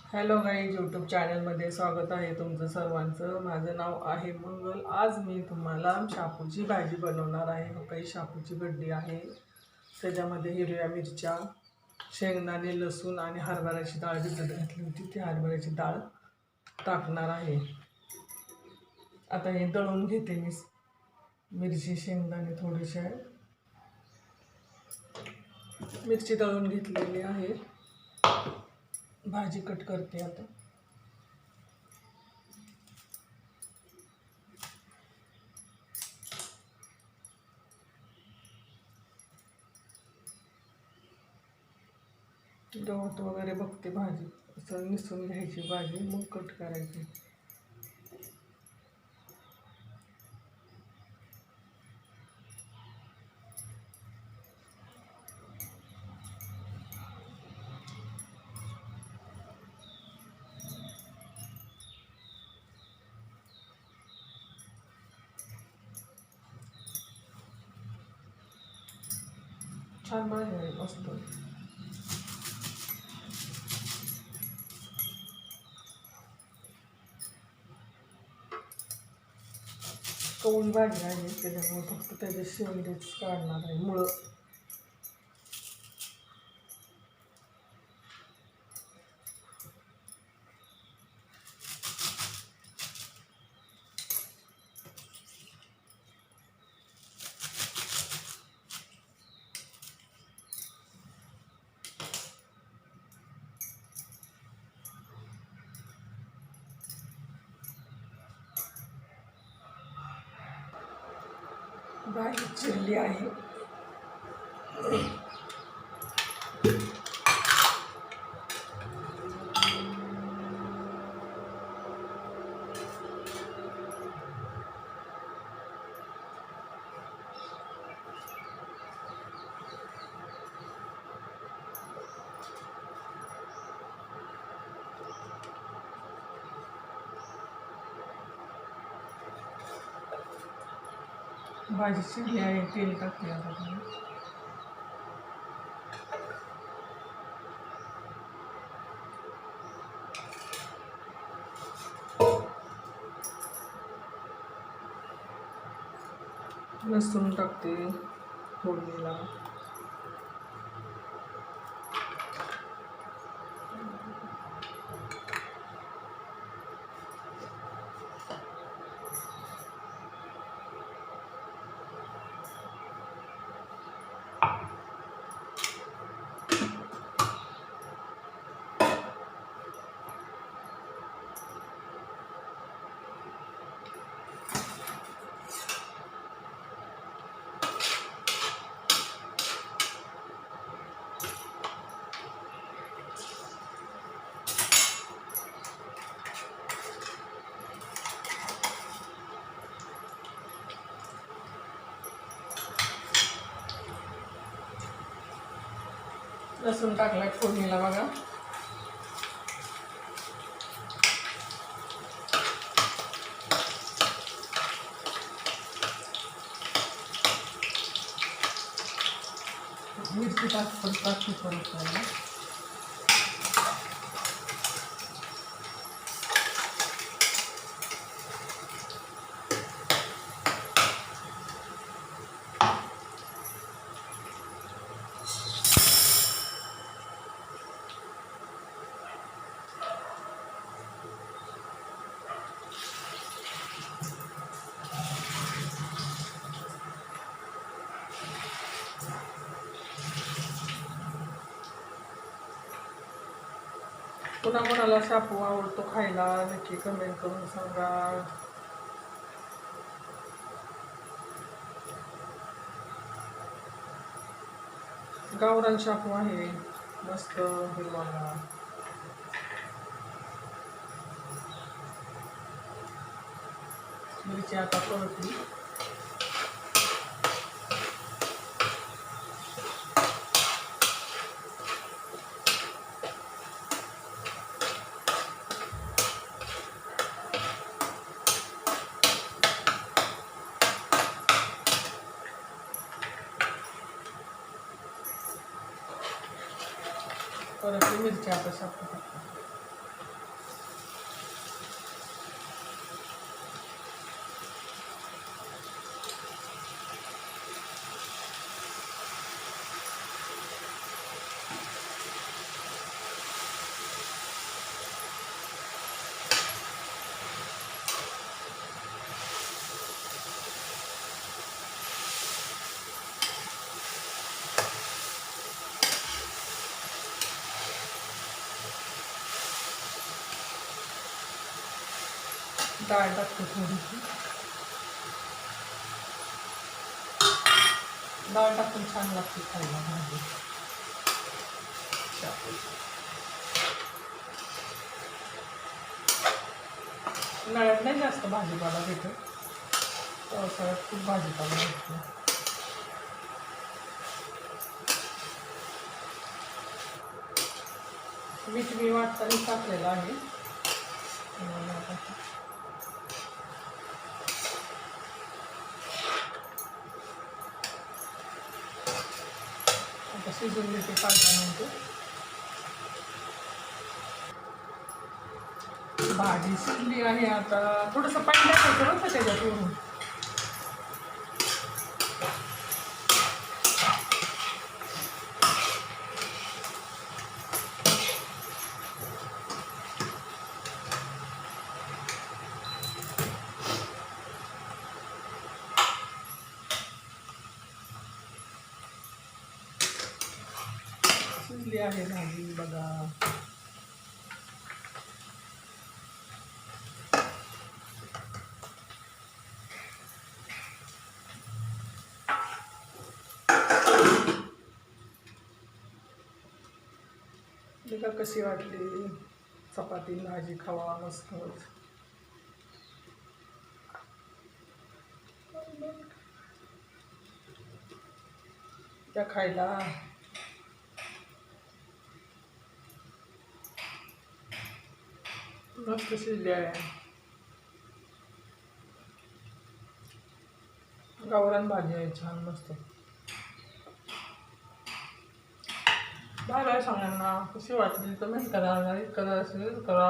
Hello guys, YouTube चॅनलमध्ये स्वागत आहे तुमचं सर्वांचं। माझं नाव आहे मंगल। आज मी तुम्हाला शापूची भाजी बनवणार आहे। काही शापूची गड्डी आहे, त्याच्यामध्ये हिरव्या मिरच्या, शेंगदाणे, लसूण आणि हरभऱ्याची डाळ भिजत घातली होती, ती हरभऱ्याची डाळ टाकणार आहे। आता हे दळून घेते मी। मिरची, शेंगदाणे थोडेसे, मिरची दळून घेतलेली आहे। भाजी कट करते आता। गवत वगैरे बघते, भाजी असं निसून घ्यायची भाजी, मग कट करायची। छान भाजी आहे, मस्त। कवळी भाजी आहे, त्याच्यामुळे फक्त त्याचे शेंगेच काढणार आहे, मुळं। भाजी चिरली आहे। भाजी चिरली आहे, तेल टाकले आता। लसूण टाकते फोडणीला। लसूण टाकलाय फोडणीला बघा। मिरची टाकते परत। पुन्हा कोणाला शापू आवडतो खायला, नक्की कमेंट करून सांगा। गावरान शापू आहे, मस्त हिरवा। मिरची आता परतली। परत मिरची आता शापू टाकते। डाळ टाकते थोडीशी. डाळ टाकून छान लागते खायला भाजी शापूची. उन्हाळ्यात नाही जास्त भाजीपाला भेटत, पावसाळ्यात खूप भाजीपाला भेटतो. मीठ मी वाटताना टाकलेलं आहे. आता शिजून घेते काढल्यानंतर. भाजी शिजली आहे. आता थोडंसं पाणी टाकायचं बरं का त्याच्यात. शिजली आहे भाजी बघा. बघा कशी वाटली. चपाती भाजी खावा मस्त. त्या खायला मस्त शिजली आहे. गावरान भाजी आहे छान मस्त. बाय बाय सगळ्यांना. कशी वाटली कमेंट करा, लाईक करा, शेअर करा.